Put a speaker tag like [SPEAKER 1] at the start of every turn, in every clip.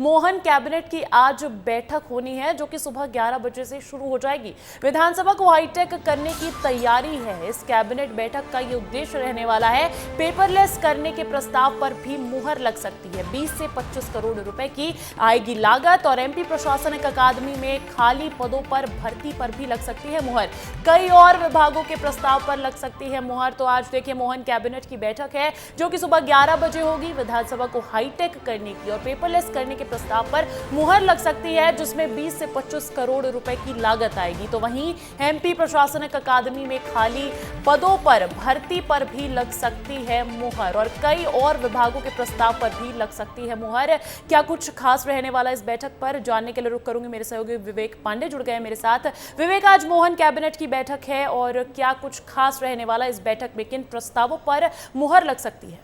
[SPEAKER 1] Mohan cabinet की आज बैठक होनी है, जो कि सुबह 11 बजे से शुरू हो जाएगी। विधानसभा को हाईटेक करने की तैयारी है। इस कैबिनेट बैठक का ये उद्देश्य रहने वाला है। पेपरलेस करने के प्रस्ताव पर भी मुहर लग सकती है। 20 से 25 करोड़ रुपए की आएगी लागत और एमपी प्रशासनिक अकादमी में खाली पदों पर भर्ती पर भी लग सकती है मुहर। कई और विभागों के प्रस्ताव पर लग सकती है मुहर। तो आज देखिए, मोहन कैबिनेट की बैठक है जो कि सुबह 11 बजे होगी। विधानसभा को हाईटेक करने की और पेपरलेस करने के प्रस्ताव पर मुहर लग सकती है, जिसमें 20 से 25 करोड़ रुपए की लागत आएगी। तो वहीं एमपी प्रशासनिक अकादमी में खाली पदों पर भर्ती पर भी लग सकती है मुहर और कई और विभागों के प्रस्ताव पर भी लग सकती है मुहर। क्या कुछ खास रहने वाला इस बैठक पर, जानने के लिए रुक करूंगी। मेरे सहयोगी विवेक पांडे जुड़ गए मेरे साथ। विवेक, आज मोहन कैबिनेट की बैठक है और क्या कुछ खास रहने वाला इस बैठक में, किन प्रस्तावों पर मुहर लग सकती है?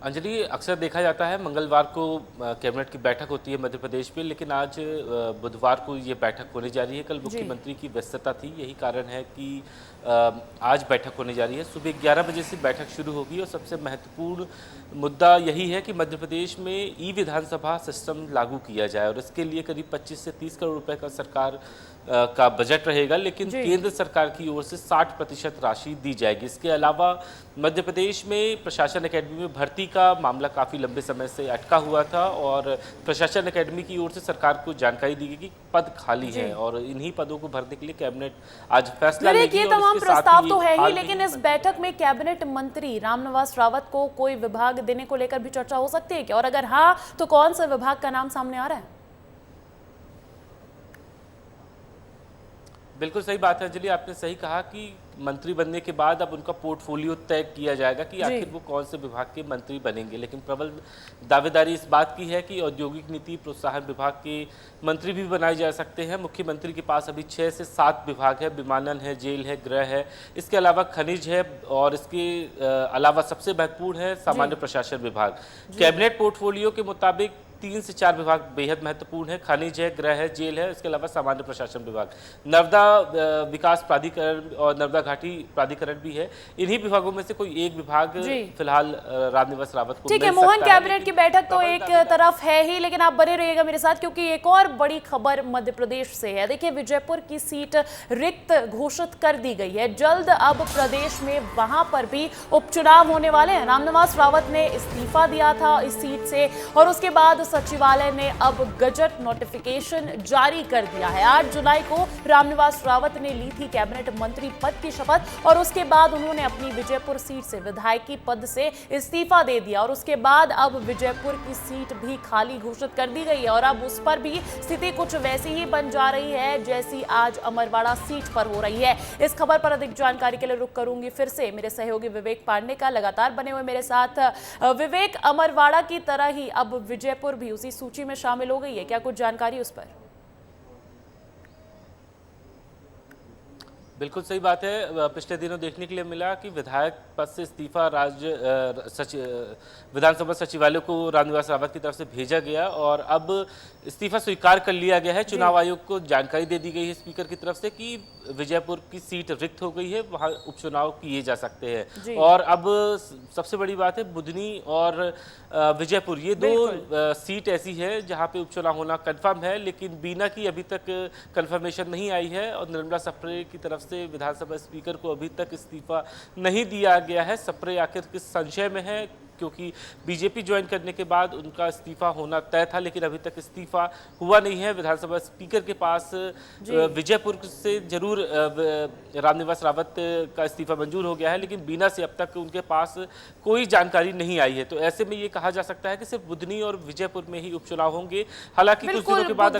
[SPEAKER 2] अंजलि, अक्सर देखा जाता है मंगलवार को कैबिनेट की बैठक होती है मध्य प्रदेश में, लेकिन आज बुधवार को ये बैठक होने जा रही है। कल मुख्यमंत्री की व्यस्तता थी, यही कारण है कि आज बैठक होने जा रही है। सुबह 11 बजे से बैठक शुरू होगी और सबसे महत्वपूर्ण मुद्दा यही है कि मध्य प्रदेश में ई विधानसभा सिस्टम लागू किया जाए और इसके लिए करीब 25 से 30 करोड़ रुपए का सरकार का बजट रहेगा, लेकिन केंद्र सरकार की ओर से 60% राशि दी जाएगी। इसके अलावा मध्य प्रदेश में प्रशासन अकेडमी में भर्ती का मामला काफ़ी लंबे समय से अटका हुआ था और प्रशासन अकेडमी की ओर से सरकार को जानकारी दी गई कि पद खाली है और इन्हीं पदों को भरने के लिए कैबिनेट आज फैसला लेगी।
[SPEAKER 1] ये तमाम प्रस्ताव तो है ही, लेकिन इस बैठक में कैबिनेट मंत्री रामनिवास रावत को कोई विभाग देने को लेकर भी चर्चा हो सकती है क्या? और अगर हाँ, तो कौन सा विभाग का नाम सामने आ रहा है?
[SPEAKER 2] बिल्कुल सही बात है अंजलि, आपने सही कहा कि मंत्री बनने के बाद अब उनका पोर्टफोलियो तय किया जाएगा कि आखिर वो कौन से विभाग के मंत्री बनेंगे। लेकिन प्रबल दावेदारी इस बात की है कि औद्योगिक नीति प्रोत्साहन विभाग के मंत्री भी बनाए जा सकते हैं। मुख्यमंत्री के पास अभी 6 से 7 विभाग है, विमानन है, जेल है, गृह है, इसके अलावा खनिज है और इसके अलावा सबसे महत्वपूर्ण है सामान्य प्रशासन विभाग। कैबिनेट पोर्टफोलियो के मुताबिक 3 से 4 विभाग बेहद महत्वपूर्ण है, खनिज है, गृह है, जेल है, इसके अलावा सामान्य प्रशासन विभाग, नर्मदा विकास प्राधिकरण और नर्मदा घाटी प्राधिकरण भी है। इन्हीं विभागों में से कोई एक विभाग फिलहाल रामनिवास रावत को
[SPEAKER 1] ठीक है। मोहन कैबिनेट की बैठक तो एक तरफ है ही, लेकिन आप बने रहिएगा मेरे साथ क्योंकि एक और बड़ी खबर मध्य प्रदेश से है। देखिए, विजयपुर की सीट रिक्त घोषित कर दी गई है। जल्द अब प्रदेश में वहां पर भी उपचुनाव होने वाले हैं। रामनिवास रावत ने इस्तीफा दिया था इस सीट से और उसके बाद सचिवालय ने अब गजट नोटिफिकेशन जारी कर दिया है। 8 जुलाई को रामनिवास रावत ने ली थी कैबिनेट मंत्री पद की शपथ और उसके बाद उन्होंने अपनी विजयपुर सीट से विधायकी पद से इस्तीफा दे दिया और उसके बाद अब विजयपुर की सीट भी खाली घोषित कर दी गई है और अब उस पर भी स्थिति कुछ वैसी ही बन जा रही है जैसी आज अमरवाड़ा सीट पर हो रही है। इस खबर पर अधिक जानकारी के लिए रुक करूंगी फिर से मेरे सहयोगी विवेक पांडे का, लगातार बने हुए मेरे साथ। विवेक, अमरवाड़ा की तरह ही अब विजयपुर भी उसी सूची में शामिल हो गई है, क्या कुछ जानकारी उस पर?
[SPEAKER 2] बिल्कुल सही बात है। पिछले दिनों देखने के लिए मिला कि विधायक पद से इस्तीफा विधानसभा सचिवालय को रामनिवास रावत की तरफ से भेजा गया और अब इस्तीफा स्वीकार कर लिया गया है। चुनाव आयोग को जानकारी दे दी गई है स्पीकर की तरफ से कि विजयपुर की सीट रिक्त हो गई है, वहां उपचुनाव किए जा सकते हैं। और अब सबसे बड़ी बात है, बुधनी और विजयपुर ये दो सीट ऐसी है जहां पे उपचुनाव होना कंफर्म है, लेकिन बीना की अभी तक कंफर्मेशन नहीं आई है और निर्मला सप्रे की तरफ से विधानसभा स्पीकर को अभी तक इस्तीफा नहीं दिया गया है। सप्रे आखिर किस संशय में है, क्योंकि बीजेपी ज्वाइन करने के बाद उनका इस्तीफा होना तय था, लेकिन अभी तक इस्तीफा हुआ नहीं है। विधानसभा स्पीकर के पास विजयपुर से जरूर रामनिवास रावत का इस्तीफा मंजूर हो गया है, लेकिन बीना से अब तक उनके पास कोई जानकारी नहीं आई है। तो ऐसे में ये कहा जा सकता है कि सिर्फ बुधनी और विजयपुर में ही उपचुनाव होंगे। हालांकि कुछ दिनों के बाद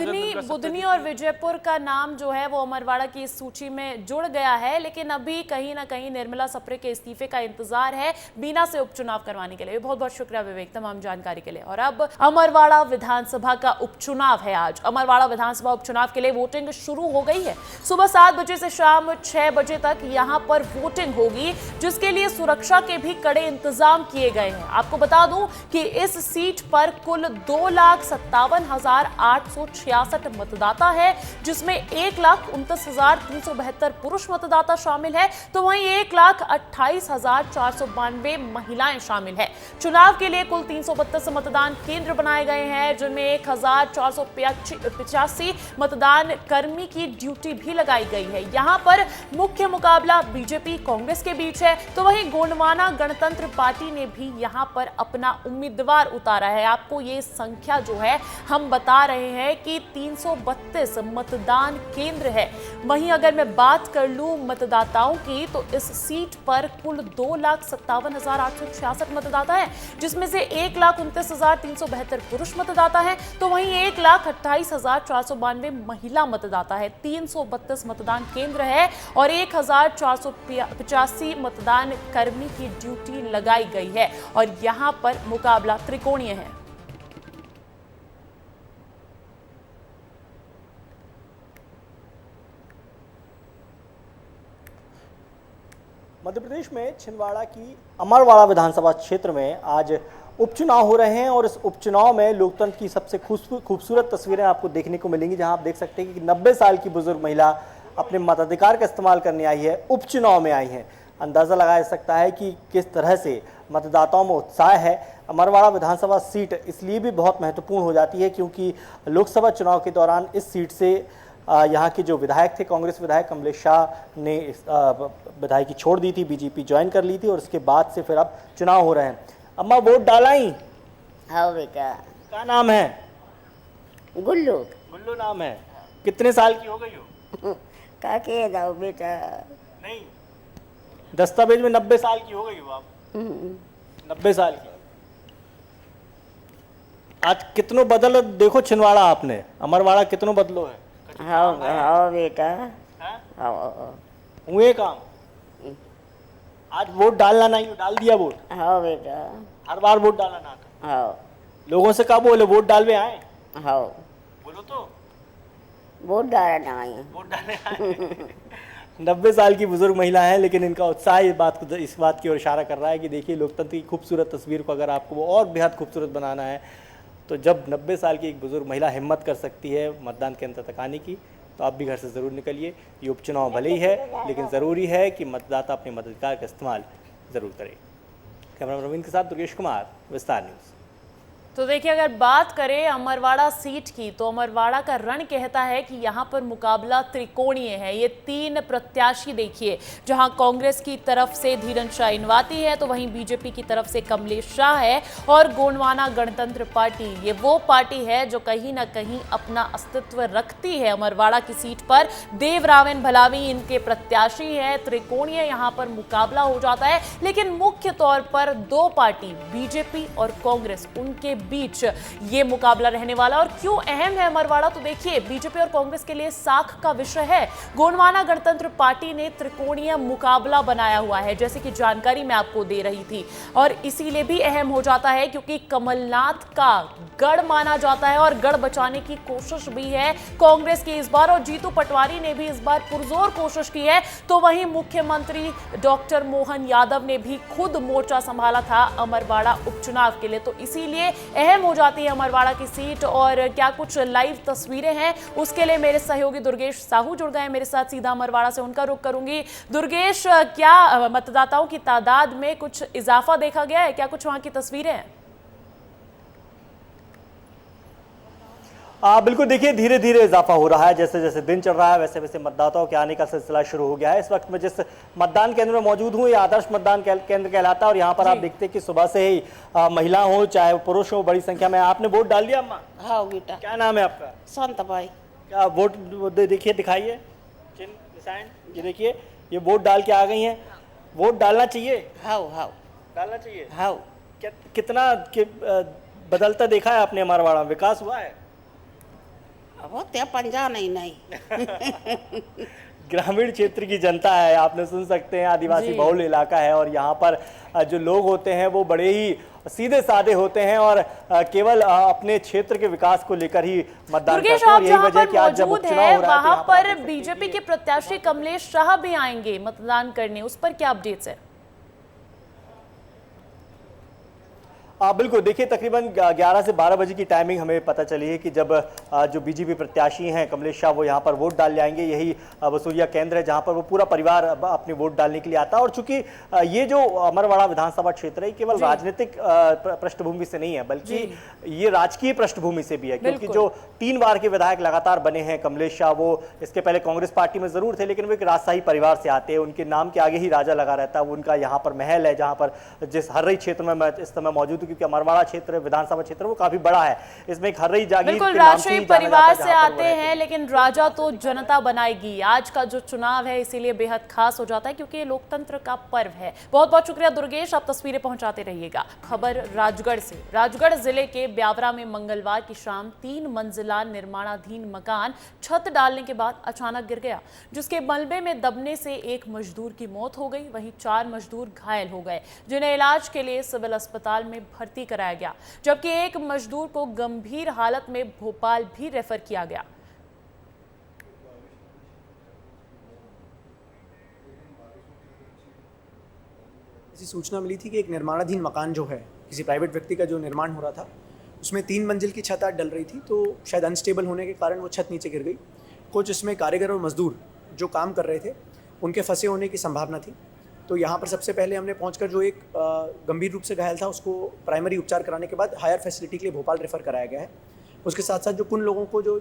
[SPEAKER 1] बुधनी और विजयपुर का नाम जो है वो अमरवाड़ा की इस सूची में जुड़ गया है, लेकिन अभी कहीं ना कहीं निर्मला सप्रे के इस्तीफे का इंतजार है बीना से उपचुनाव करवाने के लिए। बहुत बहुत शुक्रिया विवेक तमाम जानकारी के लिए। और अब अमरवाड़ा विधानसभा का उपचुनाव है आज। अमरवाड़ा विधानसभा उपचुनाव के लिए वोटिंग शुरू हो गई है। सुबह 7 बजे से शाम 6 बजे तक यहां पर वोटिंग होगी, जिसके लिए सुरक्षा के भी कड़े इंतजाम किए गए हैं। आपको बता दूं कि इस सीट पर कुल 2,57,866 मतदाता है, जिसमें 1,29,372 पुरुष मतदाता शामिल है, तो वहीं 1,28,492 महिलाएं शामिल है। चुनाव के लिए कुल 332 मतदान केंद्र बनाए गए हैं, जिनमें 1485 मतदान कर्मी की ड्यूटी भी लगाई गई है। यहां पर मुख्य मुकाबला बीजेपी कांग्रेस के बीच है, तो वहीं गोंडवाना गणतंत्र पार्टी ने भी यहां पर अपना उम्मीदवार उतारा है। आपको ये संख्या जो है हम बता रहे हैं कि 332 मतदान केंद्र है। वहीं अगर मैं बात कर लूं मतदाताओं की, तो इस सीट पर कुल 2,57,866 मतदाता है, जिसमें से 1,29,372 पुरुष मतदाता है, तो वहीं 1,28,492 महिला मतदाता है। 332 मतदान केंद्र है और 1,485 मतदान कर्मी की ड्यूटी लगाई गई है और यहां पर मुकाबला त्रिकोणीय है।
[SPEAKER 3] मध्य प्रदेश में छिंदवाड़ा की अमरवाड़ा विधानसभा क्षेत्र में आज उपचुनाव हो रहे हैं और इस उपचुनाव में लोकतंत्र की सबसे खूबसूरत तस्वीरें आपको देखने को मिलेंगी, जहां आप देख सकते हैं कि 90 साल की बुजुर्ग महिला अपने मताधिकार का इस्तेमाल करने आई है, उपचुनाव में आई है। अंदाज़ा लगाया जा सकता है कि किस तरह से मतदाताओं में उत्साह है। अमरवाड़ा विधानसभा सीट इसलिए भी बहुत महत्वपूर्ण हो जाती है क्योंकि लोकसभा चुनाव के दौरान इस सीट से यहाँ के जो विधायक थे, कांग्रेस विधायक कमलेश शाह ने विधायकी छोड़ दी थी, बीजेपी ज्वाइन कर ली थी और उसके बाद से फिर अब चुनाव हो रहे हैं। अम्मा वोट डाला ही?
[SPEAKER 4] हाँ बेटा।
[SPEAKER 3] क्या नाम है?
[SPEAKER 4] गुल्लू।
[SPEAKER 3] गुल्लू नाम है। कितने साल की हो गई हो?
[SPEAKER 4] का के जाओ बेटा?
[SPEAKER 3] नहीं, दस्तावेज में 90 साल की हो गई हो आप? 90 साल की। आज कितनों बदल देखो छिंदवाड़ा आपने, अमरवाड़ा कितनों बदलो है।
[SPEAKER 4] हाँ हाँ बेटा।
[SPEAKER 3] हाँ हुए काम। आज वोट डालना नहीं, डाल दिया वोट?
[SPEAKER 4] हाँ बेटा।
[SPEAKER 3] हर बार वोट डालना ना था?
[SPEAKER 4] हाँ।
[SPEAKER 3] लोगों से कहा बोले वोट डालवे आए?
[SPEAKER 4] हाँ।
[SPEAKER 3] बोलो तो।
[SPEAKER 4] वोट डालना आए।
[SPEAKER 3] वोट डालने आए। 90 साल की बुजुर्ग महिला है, लेकिन इनका उत्साह इस बात की ओर इशारा कर रहा है कि देखिए लोकतंत्र की खूबसूरत तस्वीर को अगर आपको वो और बेहद खूबसूरत बनाना है, तो जब 90 साल की एक बुजुर्ग महिला हिम्मत कर सकती है मतदान केंद्र तक आने की, तो आप भी घर से ज़रूर निकलिए। ये उपचुनाव भले ही है, लेकिन ज़रूरी है कि मतदाता अपने मताधिकार का इस्तेमाल ज़रूर करें। कैमरा रवींद्र के साथ दुर्गेश कुमार, विस्तार न्यूज़।
[SPEAKER 1] तो देखिए, अगर बात करें अमरवाड़ा सीट की, तो अमरवाड़ा का रण कहता है कि यहाँ पर मुकाबला त्रिकोणीय है। ये 3 प्रत्याशी देखिए, जहाँ कांग्रेस की तरफ से धीरन शाइनवाती है, तो वहीं बीजेपी की तरफ से कमलेश शाह है और गोंडवाना गणतंत्र पार्टी, ये वो पार्टी है जो कहीं ना कहीं अपना अस्तित्व रखती है अमरवाड़ा की सीट पर। देवरावन भलावी इनके प्रत्याशी है। त्रिकोणीय यहाँ पर मुकाबला हो जाता है, लेकिन मुख्य तौर पर 2 पार्टी बीजेपी और कांग्रेस, उनके बीच ये मुकाबला रहने वाला। और क्यों अहम है अमरवाड़ा, तो देखिए बीजेपी और कांग्रेस के लिए साख का विषय है। गोंडवाना गणतंत्र पार्टी ने त्रिकोणीय मुकाबला बनाया हुआ है, जैसे कि जानकारी मैं आपको दे रही थी, और इसीलिए भी अहम हो जाता है क्योंकि कमलनाथ का गढ़ माना जाता है और गढ़ बचाने की कोशिश भी है कांग्रेस की इस बार, और जीतू पटवारी ने भी इस बार पुरजोर कोशिश की है। तो वहीं मुख्यमंत्री डॉक्टर मोहन यादव ने भी खुद मोर्चा संभाला था अमरवाड़ा उपचुनाव के लिए, तो इसीलिए अहम हो जाती है अमरवाड़ा की सीट। और क्या कुछ लाइव तस्वीरें हैं, उसके लिए मेरे सहयोगी दुर्गेश साहू जुड़ गए हैं मेरे साथ सीधा अमरवाड़ा से, उनका रुख करूंगी। दुर्गेश, क्या मतदाताओं की तादाद में कुछ इजाफा देखा गया है? क्या कुछ वहां की तस्वीरें हैं?
[SPEAKER 3] बिल्कुल, देखिए धीरे धीरे इजाफा हो रहा है। जैसे जैसे दिन चल रहा है वैसे वैसे मतदाताओं के आने का सिलसिला शुरू हो गया है। इस वक्त मैं जिस मतदान केंद्र में मौजूद हूँ, ये आदर्श मतदान केंद्र कहलाता है और यहाँ पर आप देखते हैं कि सुबह से ही महिला हो चाहे पुरुष हो, बड़ी संख्या में। आपने वोट डाल दिया अम्मा?
[SPEAKER 4] हाँ बेटा।
[SPEAKER 3] क्या नाम है आपका?
[SPEAKER 4] संत भाई।
[SPEAKER 3] क्या वोट देखिए, दिखाइए चिन्ह निशान, ये देखिए ये वोट डाल के आ गई हैं। वोट डालना चाहिए?
[SPEAKER 4] हाँ हाँ
[SPEAKER 3] डालना चाहिए।
[SPEAKER 4] हाँ।
[SPEAKER 3] कितना बदलता देखा है आपने अमरवाड़ा, विकास हुआ है?
[SPEAKER 4] अब त्या पंजा नहीं
[SPEAKER 3] ग्रामीण क्षेत्र की जनता है, आपने सुन सकते हैं, आदिवासी बहुल इलाका है और यहाँ पर जो लोग होते हैं वो बड़े ही सीधे साधे होते हैं और केवल अपने क्षेत्र के विकास को लेकर ही मतदान करते हैं। और यही वजह है कि आज जब उपचुनाव हो रहा है,
[SPEAKER 1] वहां पर बीजेपी के प्रत्याशी कमलेश शाह भी आएंगे मतदान करने, उस पर क्या अपडेट्स है?
[SPEAKER 3] बिल्कुल, देखिए तकरीबन 11 से 12 बजे की टाइमिंग हमें पता चली है कि जब जो बीजेपी प्रत्याशी हैं कमलेश शाह वो यहाँ पर वोट डालने आएंगे। यही वसूलिया केंद्र है जहाँ पर वो पूरा परिवार अपने वोट डालने के लिए आता है। और चूंकि ये जो अमरवाड़ा विधानसभा क्षेत्र है केवल राजनीतिक पृष्ठभूमि से नहीं है बल्कि ये राजकीय पृष्ठभूमि से भी है, क्योंकि जो 3 बार के विधायक लगातार बने हैं कमलेश शाह, वो इसके पहले कांग्रेस पार्टी में जरूर थे लेकिन वो एक राजशाही परिवार से आते हैं। उनके नाम के आगे ही राजा लगा रहता है। उनका यहाँ पर महल है जहाँ पर जिस हर्रई क्षेत्र में मैं इस समय मौजूद हूँ, क्योंकि अमरवाड़ा क्षेत्र विधानसभा क्षेत्र वो काफी बड़ा है। इसमें एक हर्रई जागीर
[SPEAKER 1] बिल्कुल
[SPEAKER 3] के नाम से
[SPEAKER 1] राजशाही
[SPEAKER 3] ही जाना
[SPEAKER 1] परिवार
[SPEAKER 3] जाता है
[SPEAKER 1] से
[SPEAKER 3] जहाँ पर
[SPEAKER 1] आते
[SPEAKER 3] वो रहते
[SPEAKER 1] हैं, लेकिन राजा तो जनता बनाएगी। आज का जो चुनाव है इसीलिए बेहद खास हो जाता है क्योंकि ये लोकतंत्र का पर्व है। बहुत बहुत शुक्रिया दुर्गेश, आप तस्वीरें पहुंचाते रहिएगा। खबर राजगढ़ से। राजगढ़ जिले के ब्यावरा में मंगलवार की शाम 3 मंजिला निर्माणाधीन मकान छत डालने के बाद अचानक गिर गया, जिसके मलबे में दबने से एक मजदूर की मौत हो गई, वहीं 4 मजदूर घायल हो गए जिन्हें इलाज के लिए सिविल अस्पताल में भर्ती कराया गया, जबकि एक मजदूर को गंभीर हालत में भोपाल भी रेफर किया गया।
[SPEAKER 5] ऐसी सूचना मिली थी कि एक निर्माणाधीन मकान जो है किसी प्राइवेट व्यक्ति का जो निर्माण हो रहा था उसमें 3 मंजिल की छत आज डल रही थी, तो शायद अनस्टेबल होने के कारण वो छत नीचे गिर गई। कुछ इसमें कारीगर और मजदूर जो काम कर रहे थे उनके फंसे होने की संभावना थी। तो यहाँ पर सबसे पहले हमने पहुंचकर जो एक गंभीर रूप से घायल था उसको प्राइमरी उपचार कराने के बाद हायर फैसिलिटी के लिए भोपाल रेफर कराया गया है। उसके साथ साथ जो कुछ लोगों को जो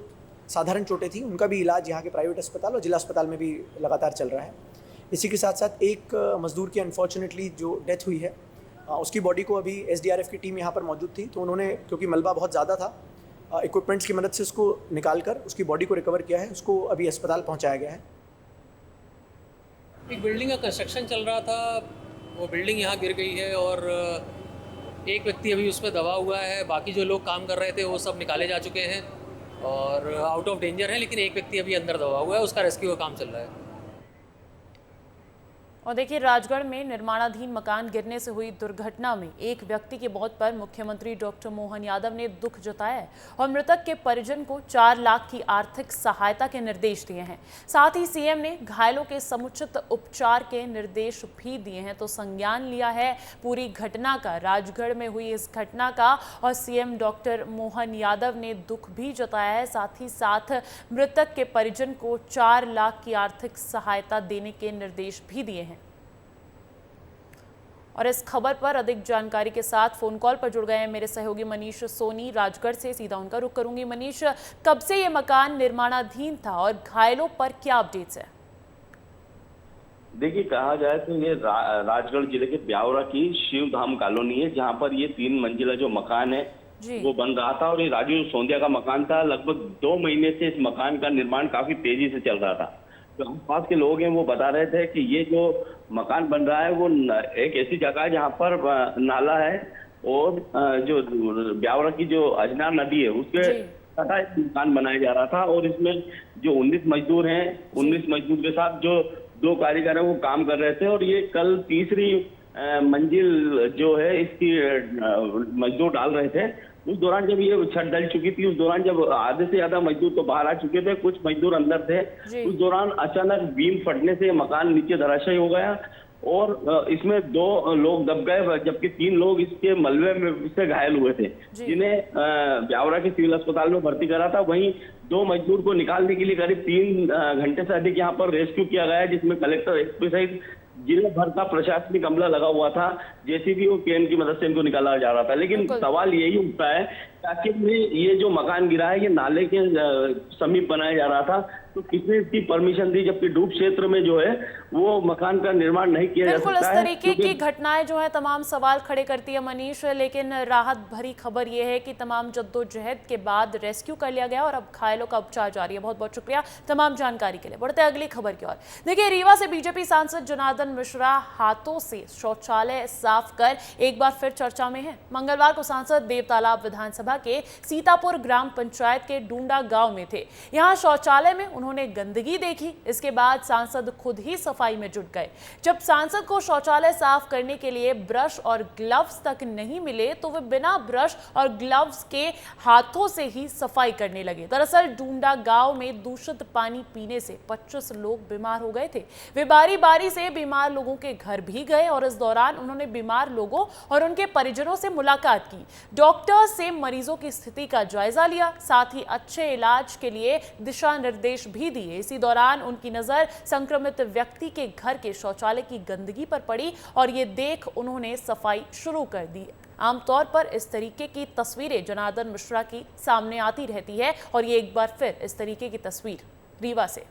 [SPEAKER 5] साधारण चोटें थी उनका भी इलाज यहाँ के प्राइवेट अस्पताल और जिला अस्पताल में भी लगातार चल रहा है। इसी के साथ साथ एक मजदूर की अनफॉर्चुनेटली जो डेथ हुई है उसकी बॉडी को अभी SDRF की टीम यहाँ पर मौजूद थी, तो उन्होंने क्योंकि मलबा बहुत ज़्यादा था इक्विपमेंट्स की मदद से उसको निकाल कर उसकी बॉडी को रिकवर किया है, उसको अभी अस्पताल पहुँचाया गया है।
[SPEAKER 6] एक बिल्डिंग का कंस्ट्रक्शन चल रहा था, वो बिल्डिंग यहाँ गिर गई है और एक व्यक्ति अभी उस पर दबा हुआ है। बाकी जो लोग काम कर रहे थे वो सब निकाले जा चुके हैं और आउट ऑफ डेंजर है, लेकिन एक व्यक्ति अभी अंदर दबा हुआ है, उसका रेस्क्यू का काम चल रहा है।
[SPEAKER 1] और देखिए राजगढ़ में निर्माणाधीन मकान गिरने से हुई दुर्घटना में एक व्यक्ति की मौत पर मुख्यमंत्री डॉक्टर मोहन यादव ने दुख जताया है और मृतक के परिजन को 4 लाख की आर्थिक सहायता के निर्देश दिए हैं। साथ ही सीएम ने घायलों के समुचित उपचार के निर्देश भी दिए हैं। तो संज्ञान लिया है पूरी घटना का, राजगढ़ में हुई इस घटना का, और सीएम डॉक्टर मोहन यादव ने दुख भी जताया है। साथ ही साथ मृतक के परिजन को 4 लाख की आर्थिक सहायता देने के निर्देश भी दिए हैं। और इस खबर पर अधिक जानकारी के साथ फोन कॉल पर जुड़ गए हैं मेरे सहयोगी मनीष सोनी राजगढ़ से। सीधा उनका रुख करूंगी। मनीष, कब से ये मकान निर्माणाधीन था और घायलों पर क्या अपडेट्स है?
[SPEAKER 7] देखिए, कहा जाए तो ये राजगढ़ जिले के ब्यावरा की शिवधाम कॉलोनी है जहां पर ये 3 मंजिला जो मकान है वो बन रहा था और ये राजू सोंदिया का मकान था। लगभग 2 महीने से इस मकान का निर्माण काफी तेजी से चल रहा था। जो आसपास के लोग हैं वो बता रहे थे कि ये जो मकान बन रहा है वो एक ऐसी जगह है जहाँ पर नाला है और जो ब्यावरा की जो अजनार नदी है उसके तथा एक मकान बनाया जा रहा था और इसमें जो 19 मजदूर हैं, 19 मजदूर के साथ जो 2 कारीगर हैं वो काम कर रहे थे और ये कल तीसरी मंजिल जो है इसकी मजदूर डाल रहे थे। उस दौरान जब ये छत डल चुकी थी, उस दौरान जब आधे से ज्यादा मजदूर तो बाहर आ चुके थे, कुछ मजदूर अंदर थे, उस दौरान अचानक बीम फटने से मकान नीचे धराशायी हो गया और इसमें 2 लोग दब गए जबकि 3 लोग इसके मलबे में से घायल हुए थे, जिन्हें ब्यावरा के सिविल अस्पताल में भर्ती करा था। वहीं 2 मजदूर को निकालने के लिए करीब 3 घंटे से अधिक यहाँ पर रेस्क्यू किया गया है, जिसमें कलेक्टर एसपी सहित जिले भर का प्रशासनिक अमला लगा हुआ था। जेसीबी और क्रेन की मदद से इनको निकाला जा रहा था। लेकिन सवाल यही उठता है कि आखिर ये जो मकान गिरा है ये नाले के समीप बनाया जा रहा था, तो किसने इसकी परमिशन दी, जबकि डूब क्षेत्र में जो है वो मकान का निर्माण नहीं किया जा सकता है।
[SPEAKER 1] बिल्कुल, इस तरीके की घटनाएं जो है तमाम सवाल खड़े करती है मनीष, लेकिन राहत भरी खबर ये है कि तमाम जद्दोजहद के बाद रेस्क्यू कर लिया गया और अब घायलों का उपचार जारी है। बहुत बहुत शुक्रिया तमाम जानकारी के लिए। बढ़ते अगली खबर की ओर। देखिए, रीवा से बीजेपी सांसद जनार्दन मिश्रा हाथों से शौचालय साफ कर एक बार फिर चर्चा में है। मंगलवार को सांसद देवतालाब विधानसभा विधानसभा के सीतापुर ग्राम पंचायत के डूंडा गांव में थे। यहां शौचालय में उन्होंने गंदगी देखी। इसके बाद सांसद खुद ही सफाई में जुट गए। जब सांसद को शौचालय साफ करने के लिए ब्रश और ग्लव्स तक नहीं मिले तो वे बिना ब्रश और ग्लव्स के हाथों से ही सफाई करने लगे। दरअसल डूंडा गांव में दूषित पानी पीने से 25 लोग बीमार हो गए थे। वे बारी बारी से बीमार लोगों के घर भी गए और इस दौरान उन्होंने बीमार लोगों और उनके परिजनों से मुलाकात की। डॉक्टर से मरीजों की स्थिति का जायजा लिया, साथ ही अच्छे इलाज के लिए दिशा निर्देश भी दिए। इसी दौरान उनकी नजर संक्रमित व्यक्ति के घर के शौचालय की गंदगी पर पड़ी और ये देख उन्होंने सफाई शुरू कर दी। आमतौर पर इस तरीके की तस्वीरें जनार्दन मिश्रा की सामने आती रहती है और ये एक बार फिर इस तरीके की तस्वीर रीवा से।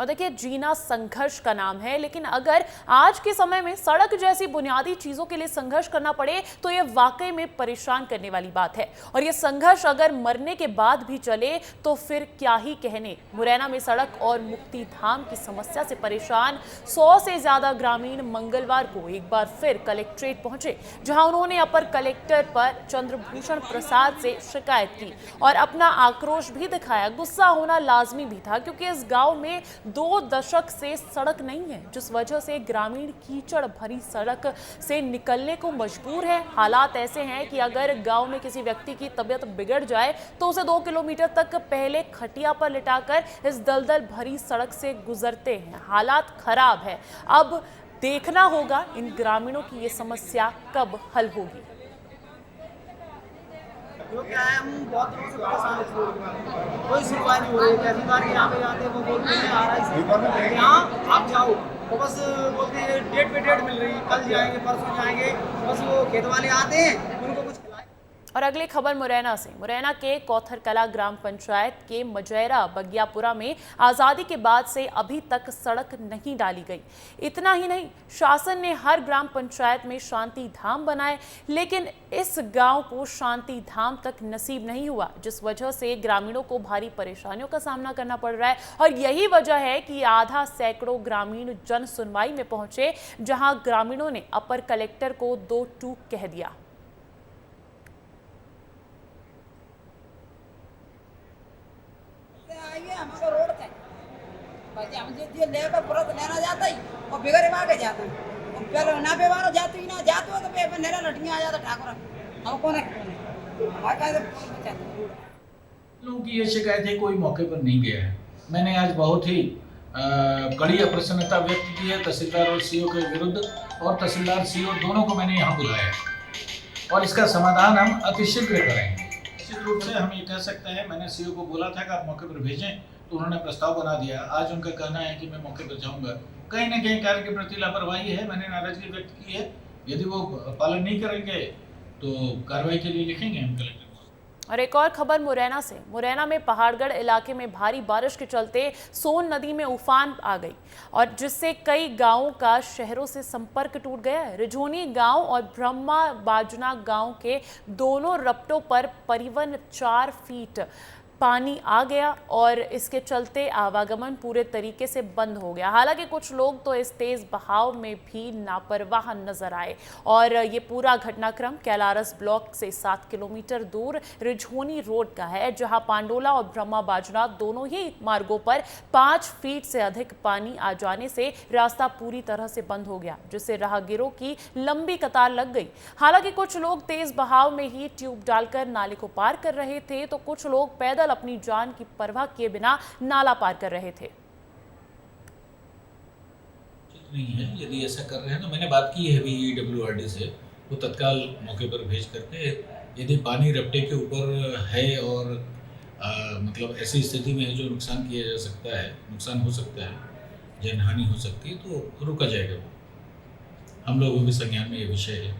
[SPEAKER 1] और देखिए, जीना संघर्ष का नाम है, लेकिन अगर आज के समय में सड़क जैसी बुनियादी चीजों के लिए संघर्ष करना पड़े तो यह वाकई में परेशान करने वाली बात है। और यह संघर्ष अगर मरने के बाद भी चले तो फिर क्या ही कहने। मुरैना में सड़क और मुक्ति धाम की समस्या से परेशान 100 से ज्यादा ग्रामीण मंगलवार को एक बार फिर कलेक्ट्रेट पहुंचे, जहां उन्होंने अपर कलेक्टर पर चंद्रभूषण प्रसाद से शिकायत की और अपना आक्रोश भी दिखाया। गुस्सा होना लाजमी भी था, क्योंकि इस गांव में 2 दशक से सड़क नहीं है, जिस वजह से ग्रामीण कीचड़ भरी सड़क से निकलने को मजबूर है। हालात ऐसे हैं कि अगर गांव में किसी व्यक्ति की तबीयत बिगड़ जाए तो उसे 2 किलोमीटर तक पहले खटिया पर लिटाकर इस दलदल भरी सड़क से गुजरते हैं। हालात खराब है। अब देखना होगा इन ग्रामीणों की ये समस्या कब हल होगी।
[SPEAKER 8] जो क्या है, हम बहुत दिनों से परेशान हैं इस रोड के बारे में, कोई सुनवाई नहीं हो रही है। अधिकारी यहाँ पे जाते हैं, वो बोलते हैं आ रहा है यहाँ आप जाओ, वो बस बोलते हैं डेट पे डेट मिल रही है, कल जाएंगे परसों जाएंगे, बस वो खेत वाले आते हैं उनको कुछ खिलाए।
[SPEAKER 1] और अगली खबर मुरैना से। मुरैना के कौथर कला ग्राम पंचायत के मजैरा बगियापुरा में आज़ादी के बाद से अभी तक सड़क नहीं डाली गई। इतना ही नहीं, शासन ने हर ग्राम पंचायत में शांति धाम बनाए, लेकिन इस गांव को शांति धाम तक नसीब नहीं हुआ, जिस वजह से ग्रामीणों को भारी परेशानियों का सामना करना पड़ रहा है। और यही वजह है कि आधा सैकड़ों ग्रामीण जन सुनवाई में पहुंचे, जहां ग्रामीणों ने अपर कलेक्टर को 2 टूक कह दिया।
[SPEAKER 9] हमारा रोड है, हम जो लेकर पुरत लेना जाता ही और बिगड़े आगे जाता है, और पहले ना बेवारो जाती ना जाते हो तो पे नेरा लटकियां आ जाता ठाकुर हम कौन है हमारा
[SPEAKER 10] लोगों की ये शिकायत है, कोई मौके पर नहीं गया है। मैंने आज बहुत ही कड़ी अप्रसन्नता व्यक्त की है तहसीलदार और सीओ के विरुद्ध, और तहसीलदार सीओ दोनों को मैंने यहाँ बुलाया है और इसका समाधान हम अतिशीघ्र करेंगे। निश्चित रूप से हम ये कह सकते हैं, मैंने सीओ को बोला था कि आप मौके पर भेजें, तो उन्होंने प्रस्ताव बना दिया। आज उनका कहना है कि मैं मौके पर जाऊंगा। कहीं ना कहीं कार्य के प्रति लापरवाही है, मैंने नाराजगी व्यक्त की है। यदि वो पालन नहीं करेंगे तो कार्रवाई के लिए लिखेंगे हम कलेक्टर।
[SPEAKER 1] और एक और खबर मुरैना से। मुरैना में पहाड़गढ़ इलाके में भारी बारिश के चलते सोन नदी में उफान आ गई और जिससे कई गांवों का शहरों से संपर्क टूट गया है। रिझोनी गांव और ब्रह्मा बाजना गांव के दोनों रपटों पर करीबन 4 फीट पानी आ गया और इसके चलते आवागमन पूरे तरीके से बंद हो गया। हालांकि कुछ लोग तो इस तेज बहाव में भी नापरवाह नजर आए और ये पूरा घटनाक्रम कैलारस ब्लॉक से 7 किलोमीटर दूर रिझोनी रोड का है, जहां पांडोला और ब्रह्मा बाजना दोनों ही मार्गों पर 5 फीट से अधिक पानी आ जाने से रास्ता पूरी तरह से बंद हो गया, जिससे राहगीरों की लंबी कतार लग गई। हालांकि कुछ लोग तेज बहाव में ही ट्यूब डालकर नाले को पार कर रहे थे, तो कुछ लोग पैदल अपनी जान की परवाह किए बिना नाला पार कर रहे थे।
[SPEAKER 10] नहीं है, यदि ऐसा कर रहे हैं तो मैंने बात की है VWRD से, वो तत्काल मौके पर भेज करके, यदि पानी रपटे के ऊपर है और मतलब ऐसी स्थिति में है जो नुकसान किया जा सकता है, नुकसान हो सकता है, जनहानि हो सकती है, तो रोका जाएगा। हम लोगों के संज्ञान में ये विषय है।